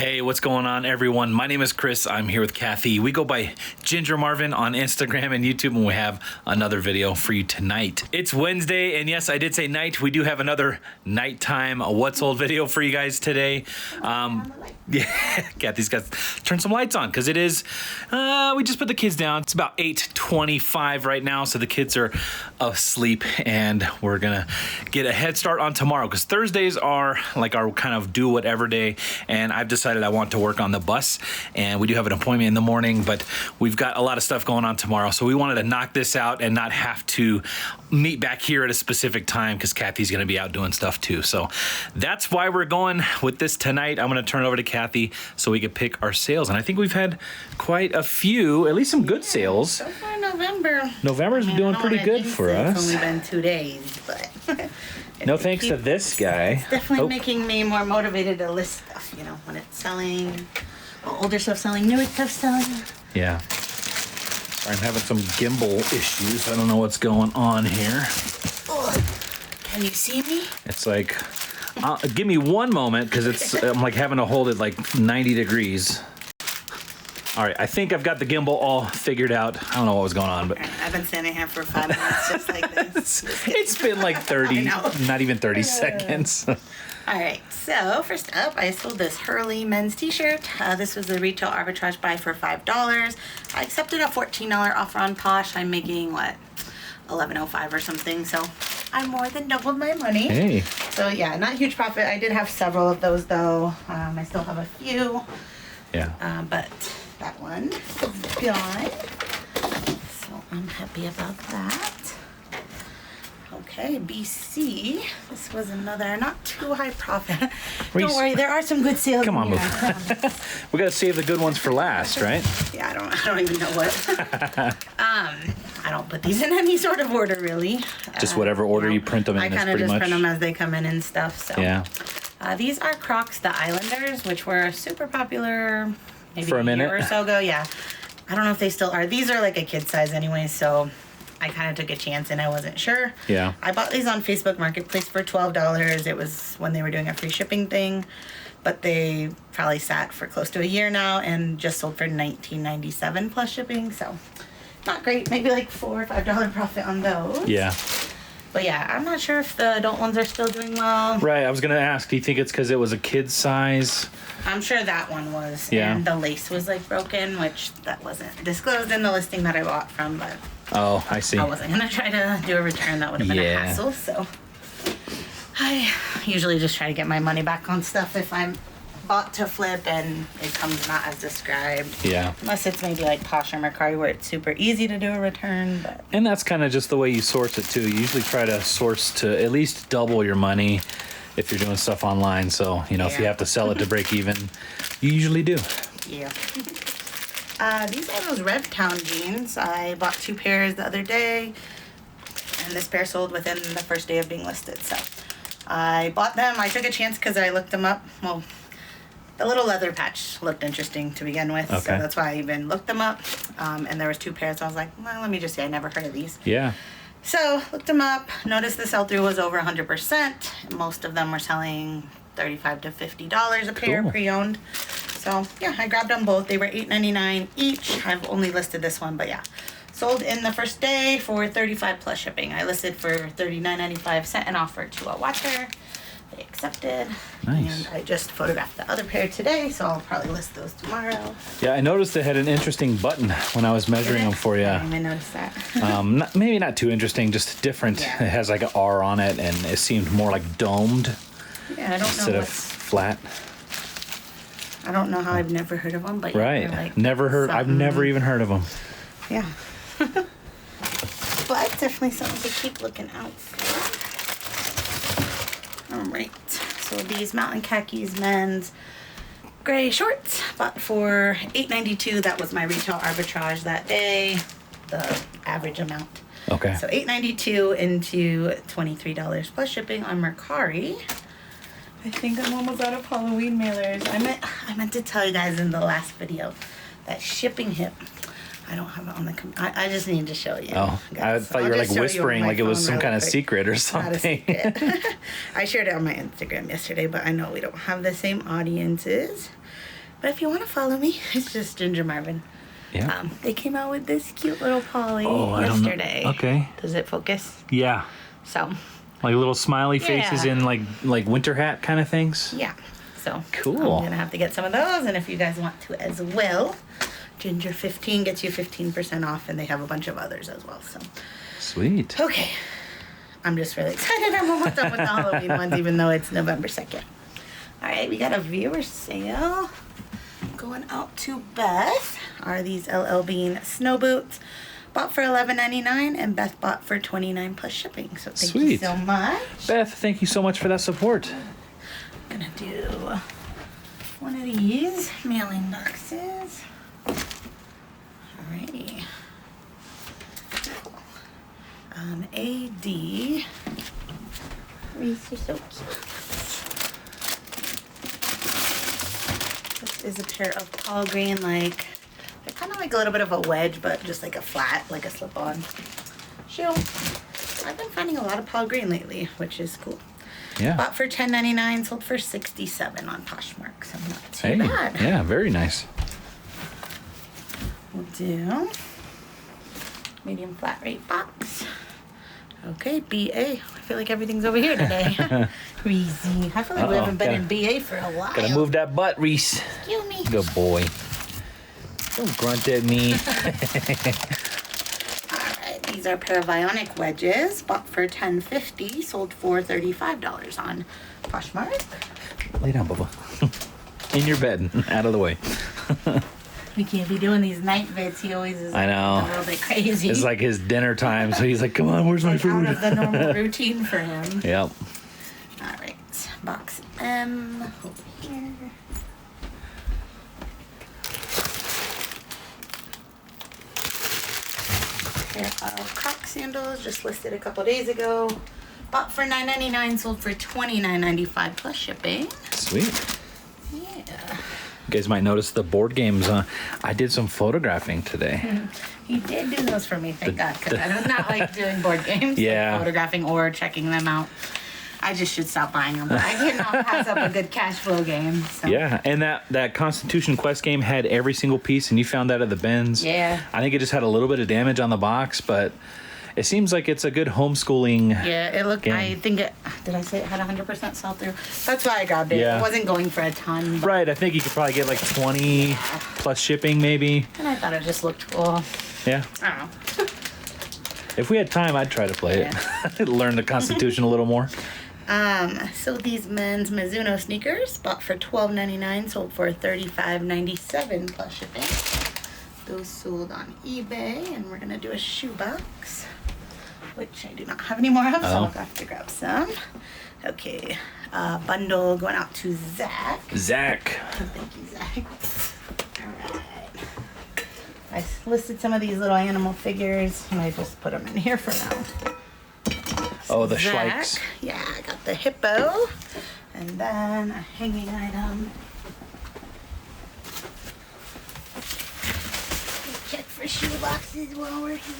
Hey, what's going on, everyone? My name is Chris. I'm here with Kathy. We go by Ginger Marvin on Instagram and YouTube, and we have another video for you tonight. It's Wednesday, and yes, I did say night. We do have another nighttime What's Old video for you guys today. Yeah, Kathy's got to turn some lights on because it is, we just put the kids down. It's about 8:25 right now, so the kids are asleep, and we're going to get a head start on tomorrow because Thursdays are like our kind of do whatever day, and I've decided I want to work on the bus, and we do have an appointment in the morning, but we've got a lot of stuff going on tomorrow, so we wanted to knock this out and not have to meet back here at a specific time because Kathy's going to be out doing stuff too. So that's why we're going with this tonight. I'm going to turn it over to Kathy so we could pick our sales, and I think we've had quite a few, at least some good sales. So far November's been doing pretty good for us. It's only been 2 days, but no thanks to this guy. It's definitely making me more motivated to list stuff, you know, when it's selling, older stuff selling, newer stuff selling. Yeah. Sorry, I'm having some gimbal issues. I don't know what's going on here. Oh, can you see me? It's like, give me one moment because I'm like having to hold it like 90 degrees. All right, I think I've got the gimbal all figured out. I don't know what was going on, but I've been standing here for 5 minutes just like this. It's been like 30, not even 30 seconds. All right, so first up, I sold this Hurley men's t-shirt. This was a retail arbitrage buy for $5. I accepted a $14 offer on Posh. I'm making, what, $11.05 or something, so I more than doubled my money. Hey. So yeah, not huge profit. I did have several of those though. I still have a few. Yeah. But that one is gone. So I'm happy about that. Okay, BC. This was another not too high profit. Don't worry, there are some good sales. Come on, move. We got to save the good ones for last, right? Yeah, I don't even know what. I don't put these in any sort of order, really. Just whatever order you print them in. I kind of just print them as they come in and stuff. So yeah. These are Crocs, the Islanders, which were super popular maybe for a minute year or so ago. Yeah, I don't know if they still are. These are like a kid size anyway, so I kind of took a chance and I wasn't sure. Yeah. I bought these on Facebook Marketplace for $12. It was when they were doing a free shipping thing, but they probably sat for close to a year now and just sold for $19.97 plus shipping. So not great. Maybe like $4 or $5 profit on those. Yeah. But yeah, I'm not sure if the adult ones are still doing well. Right. I was going to ask, do you think it's because it was a kid size? I'm sure that one was. Yeah. And the lace was like broken, which that wasn't disclosed in the listing that I bought from, but oh, I see. I wasn't going to try to do a return. That would have been a hassle. So I usually just try to get my money back on stuff if I'm bought to flip and it comes not as described. Yeah. Unless it's maybe like Posh or Mercari where it's super easy to do a return. But and that's kind of just the way you source it too. You usually try to source to at least double your money if you're doing stuff online. So, you know, if you have to sell it to break even, you usually do. Yeah. These are those Revtown jeans. I bought 2 pairs the other day, and this pair sold within the first day of being listed. So I bought them. I took a chance because I looked them up. Well, the little leather patch looked interesting to begin with, so that's why I even looked them up. And there was 2 pairs, so I was like, well, let me just say I never heard of these. Yeah. So looked them up. Noticed the sell-through was over 100%. Most of them were selling $35 to $50 a pair, pre-owned. So yeah, I grabbed them both. They were $8.99 each. I've only listed this one, but yeah. Sold in the first day for $35 plus shipping. I listed for $39.95, sent an offer to a watcher. They accepted. Nice. And I just photographed the other pair today, so I'll probably list those tomorrow. Yeah, I noticed they had an interesting button when I was measuring them for you. I noticed that. Maybe not too interesting, just different. Yeah. It has like an R on it, and it seemed more like domed instead of flat. I don't know how I've never heard of them, but right, like never heard. I've never even heard of them. Yeah, but definitely something to keep looking out for. All right, so these Mountain Khakis men's gray shorts bought for $8.92. That was my retail arbitrage that day. The average amount. Okay. So $8.92 into $23 plus shipping on Mercari. I think I'm almost out of Halloween mailers. I meant to tell you guys in the last video that shipping hip. I don't have it on the I just need to show you. Oh, I thought you were like whispering like it was some kind of secret or something. Not a secret. I shared it on my Instagram yesterday, but I know we don't have the same audiences. But if you want to follow me, it's just Ginger Marvin. Yeah. They came out with this cute little poly yesterday. Okay. Does it focus? Yeah. So. Like little smiley faces in like winter hat kind of things. Yeah. So. Cool. I'm gonna have to get some of those, and if you guys want to as well, Ginger 15 gets you 15% off, and they have a bunch of others as well. So. Sweet. Okay. I'm just really excited. I'm almost done with the Halloween ones, even though it's November 2nd. All right, we got a viewer sale going out to Beth. Are these LL Bean snow boots? Bought for $11.99, and Beth bought for $29 plus shipping. So thank you so much. Beth, thank you so much for that support. I'm gonna do one of these mailing boxes. Alrighty. AD. Reese, you're so cute. This is a pair of Paul Green, like, they're kind of like a little bit of a wedge, but just like a flat, like a slip-on shoe. I've been finding a lot of Paul Green lately, which is cool. Yeah. Bought for $10.99, sold for $67 on Poshmark, so not too bad. Yeah, very nice. We'll do medium flat rate box. Okay, BA. I feel like everything's over here today. Reese. I feel like we haven't been in BA for a while. Gotta move that butt, Reese. Excuse me. Good boy. Don't grunt at me. Alright, these are a pair of Ionic wedges. Bought for $10.50, sold for $35 on Poshmark. Lay down, Bubba. In your bed, out of the way. We can't be doing these night vids. He always is I know. a little bit crazy. It's like his dinner time, so he's like, come on, where's my food? Out of the normal routine for him. Yep. Alright, box M over here. Pair of Croc sandals, just listed a couple days ago. Bought for $9.99, sold for $29.95 plus shipping. Sweet. Yeah. You guys might notice the board games. I did some photographing today. He did do those for me, thank God, because I do not like doing board games. Yeah. Like photographing or checking them out. I just should stop buying them, but I cannot pass up a good cash flow game. So. Yeah, and that Constitution Quest game had every single piece, and you found that at the bins. Yeah. I think it just had a little bit of damage on the box, but it seems like it's a good homeschooling. Yeah, it looked. game. I think it. Did I say it had 100% sell through? That's why I grabbed it. Yeah. It wasn't going for a ton. Right, I think you could probably get like 20 plus shipping, maybe. And I thought it just looked cool. Yeah. I don't know. If we had time, I'd try to play it. Learn the Constitution a little more. So these men's Mizuno sneakers bought for $12.99, sold for $35.97 plus shipping. Those sold on eBay, and we're gonna do a shoe box, which I do not have any more of, so I'll have to grab some. Okay, bundle going out to Zach. Zach. Thank you, Zach. All right. I listed some of these little animal figures, and I just put them in here for now. Oh, the Zach. Schleichs. Yeah, I got the hippo, and then a hanging item. Check for shoe boxes while we're here.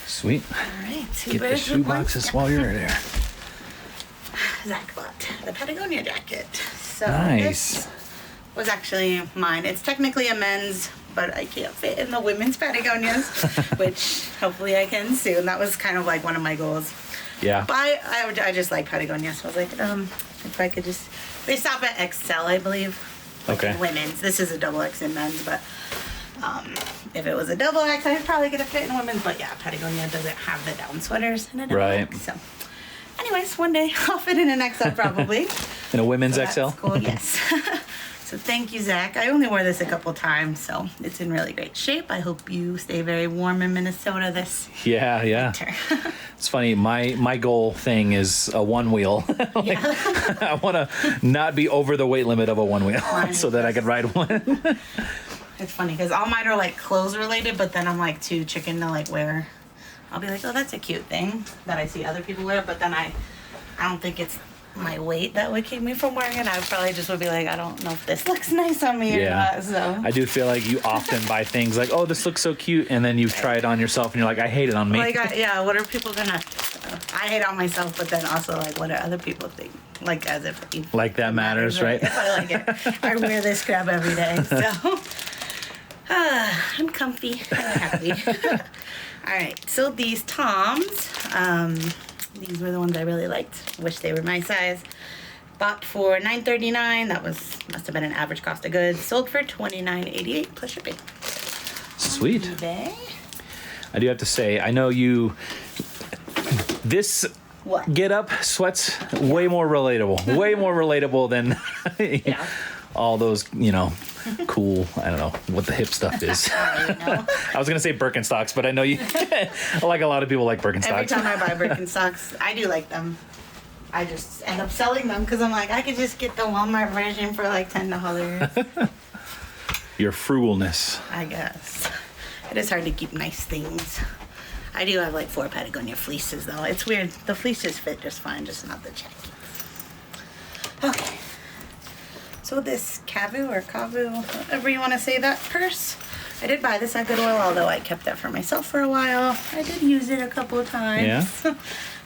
Sweet. All right, two Get the birds shoe with one boxes stone. while you're there. Zach bought the Patagonia jacket. So Nice. this was actually mine. It's technically a men's, but I can't fit in the women's Patagonias, which hopefully I can soon. That was kind of like one of my goals. Yeah. But I just like Patagonia, so I was like, if I could just, they stop at XL, I believe. Okay. Women's. This is a double X in men's, but if it was a double X, I'd probably get a fit in women's. But yeah, Patagonia doesn't have the down sweaters in a double Right. X. So, anyways, one day I'll fit in an XL probably. In a women's So XL? that's cool. Yes. So thank you, Zach. I only wore this a couple times, so it's in really great shape. I hope you stay very warm in Minnesota this Yeah, yeah. winter. It's funny. My goal thing is a one wheel. Like, I want to not be over the weight limit of a one wheel, so that I could ride one. It's funny because all mine are like clothes related, but then I'm like too chicken to like wear. I'll be like, oh, that's a cute thing that I see other people wear, but then I don't think it's my weight that would keep me from wearing it. I probably just would be like, I don't know if this looks nice on me or not. So I do feel like you often buy things like, oh, this looks so cute, and then you try it on yourself, and you're like, I hate it on me. Like, what are people gonna? I hate on myself, but then also like, what do other people think? Like, as if like that matters, right? If I like it, I wear this crap every day, so I'm comfy. I'm happy. All right, so these Toms, these were the ones I really liked. Wish they were my size. Bought for $9.39. That must have been an average cost of goods. Sold for $29.88 plus shipping. Sweet. On eBay. I do have to say, I know you. This What? get up sweats way more relatable. Way more relatable than Yeah. all those, cool. I don't know what the hip stuff is. I was gonna say Birkenstocks, but I know you. Like a lot of people like Birkenstocks. Every time I buy Birkenstocks, I do like them. I just end up selling them because I'm like, I could just get the Walmart version for like $10. Your frugalness. I guess. It is hard to keep nice things. I do have like 4 Patagonia fleeces though. It's weird. The fleeces fit just fine, just not the jackets. Okay. So this Kavu or Kavu, however you want to say that purse, I did buy this at Goodwill, although I kept that for myself for a while. I did use it a couple of times. Yeah.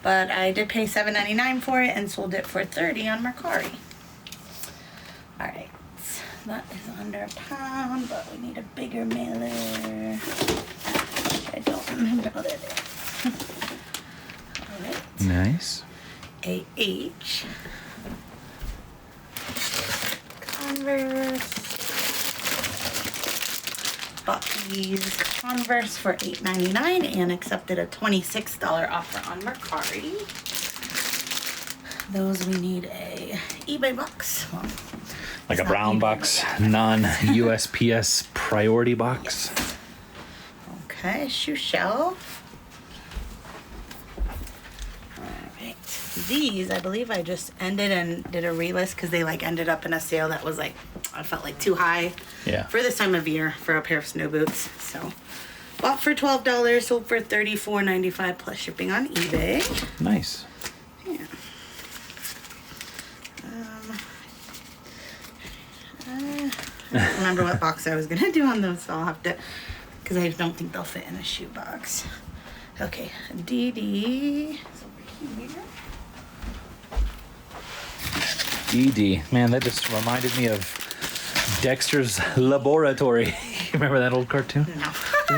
But I did pay $7.99 for it and sold it for $30 on Mercari. All right. That is under £1, but we need a bigger mailer. I don't remember what it is. All right. Nice. AH. Converse. Bought these Converse for $8.99 and accepted a $26 offer on Mercari. Those we need a eBay box. Well, Like a it's not brown eBay, box, but yeah. non-USPS priority box. Yes. Okay, shoe shelf. Alright. These, I believe I just ended and did a relist because they like ended up in a sale that was like, I felt like too high Yeah. for this time of year for a pair of snow boots. So, bought for $12, sold for $34.95 plus shipping on eBay. Nice. Yeah. I don't remember what box I was gonna do on those, so I'll have to, because I don't think they'll fit in a shoe box. Okay, DD is over here. ED. Man, that just reminded me of Dexter's Laboratory. You remember that old cartoon? No.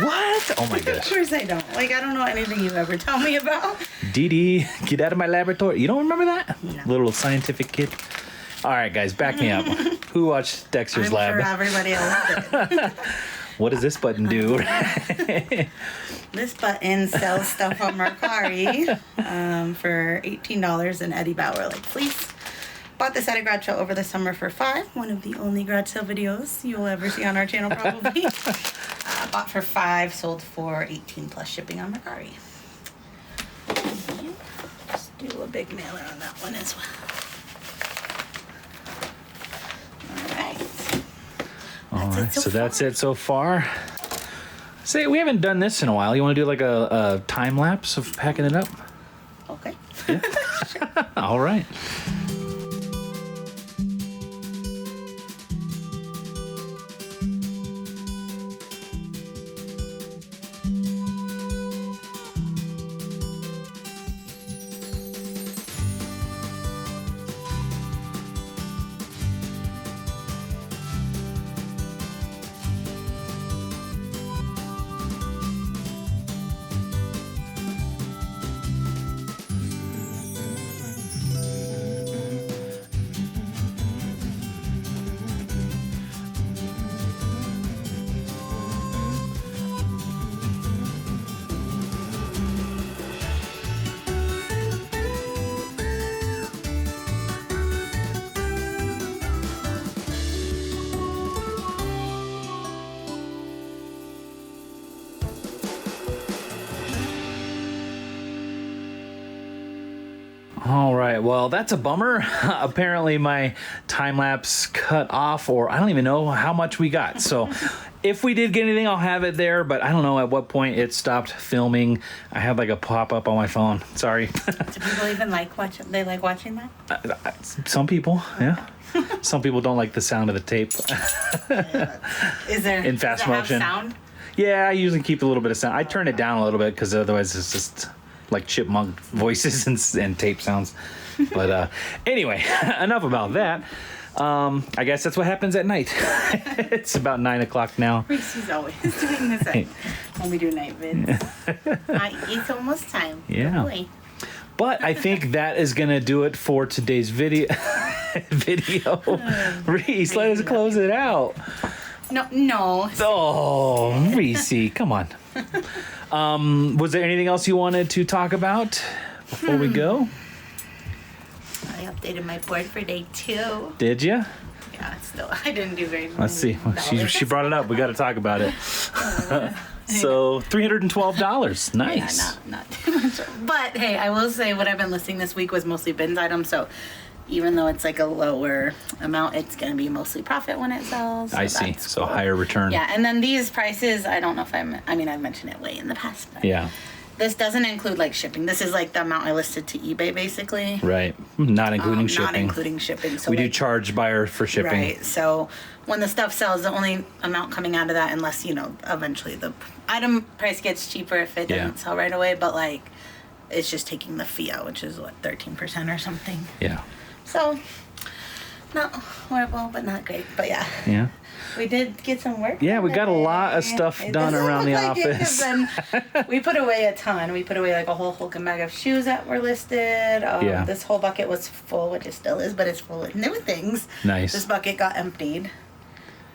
What? Oh my Of gosh. course I don't. Like, I don't know anything you ever tell me about. DD, get out of my laboratory. You don't remember that? No. Little scientific kid. All right, guys, back me up. Who watched Dexter's I'm Lab? sure everybody will love it. What does this button do? This button sells stuff on Mercari for $18 in Eddie Bauer like fleece. Bought this at a garage sale over the summer for $5. One of the only garage sale videos you'll ever see on our channel probably. Bought for $5, sold for $18 plus shipping on Mercari. And just do a big mailer on that one as well. All right, so that's it so far. Say, we haven't done this in a while. You want to do like a time lapse of packing it up? Okay. All right. All right, well, that's a bummer. Apparently my time lapse cut off, or I don't even know how much we got. So if we did get anything, I'll have it there, but I don't know at what point it stopped filming. I had like a pop-up on my phone. Sorry. Do people even like watching? They like watching that? Some people, yeah. Some people don't like the sound of the tape. Is there in fast motion? Have sound? Yeah, I usually keep a little bit of sound. I turn it down a little bit because otherwise it's just like chipmunk voices and tape sounds. But anyway, enough about that. I guess that's what happens at night. It's about 9 o'clock now. Reese's always doing this when we do night vids. It's almost time. Yeah. Boy. But I think that is going to do it for today's video. Reese, let us close it out. No. Oh, Reese, come on. Was there anything else you wanted to talk about before we go? I updated my board for day 2. Did you? Yeah, I didn't do very much. Let's see. She brought it up. We got to talk about it. So $312. Nice. Yeah, not too much. But hey, I will say what I've been listing this week was mostly bins items. So even though it's like a lower amount, it's going to be mostly profit when it sells. So I see. So cool. higher return. Yeah, and then these prices, I don't know if I've mentioned it way in the past. But yeah. This doesn't include like shipping. This is like the amount I listed to eBay basically. Right. Not including shipping. Not including shipping. So we do charge buyer for shipping. Right. So when the stuff sells, the only amount coming out of that, unless, eventually the item price gets cheaper if it doesn't sell right away, but like it's just taking the fee out, which is what, 13% or something. Yeah. So not horrible, but not great. But yeah. Yeah. We did get some work. Yeah, we got a lot of stuff done around the office. We put away a ton. We put away like a whole Falcon bag of shoes that were listed. This whole bucket was full, which it still is, but it's full of new things. Nice. This bucket got emptied.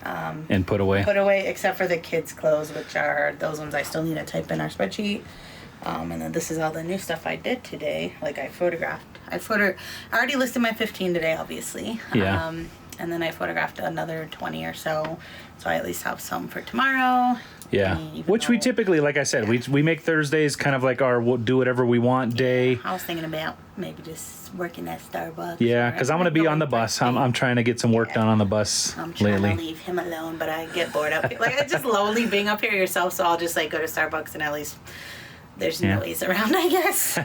And put away. Put away, except for the kids' clothes, which are those ones I still need to type in our spreadsheet. And then this is all the new stuff I did today. Like I photographed. I already listed my 15 today, obviously. Yeah. And then I photographed another 20 or so I at least have some for tomorrow. Yeah, which we typically, like I said, we make Thursdays kind of like our we'll do whatever we want day. I was thinking about maybe just working at Starbucks. Yeah, because I'm going to be on the bus. I'm trying to get some work done on the bus I'm trying lately. to leave him alone, but I get bored up here. Like, it's just lonely being up here yourself, so I'll just like go to Starbucks and at least there's noise around, I guess.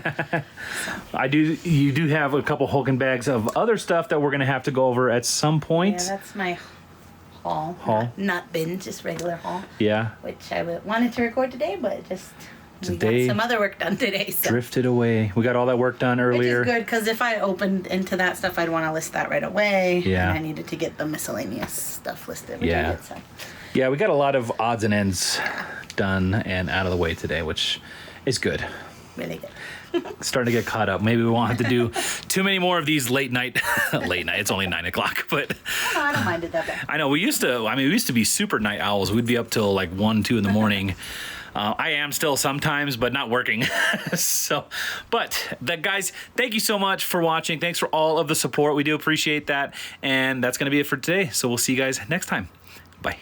You do have a couple Hulking bags of other stuff that we're going to have to go over at some point. Yeah, that's my haul. Not bin, just regular haul. Yeah. Which I wanted to record today, but we got some other work done today. So. Drifted away. We got all that work done earlier. Which is good, because if I opened into that stuff, I'd want to list that right away. Yeah. And I needed to get the miscellaneous stuff listed. Which Yeah. I did, so. Yeah, we got a lot of odds and ends done and out of the way today, which is good. Really good. Starting to get caught up. Maybe we won't have to do too many more of these late night. It's only 9 o'clock, but I don't mind it that bad. I know we used to be super night owls. We'd be up till like 1, 2 in the morning. I am still sometimes, but not working. Guys, thank you so much for watching. Thanks for all of the support. We do appreciate that. And that's going to be it for today. So we'll see you guys next time. Bye.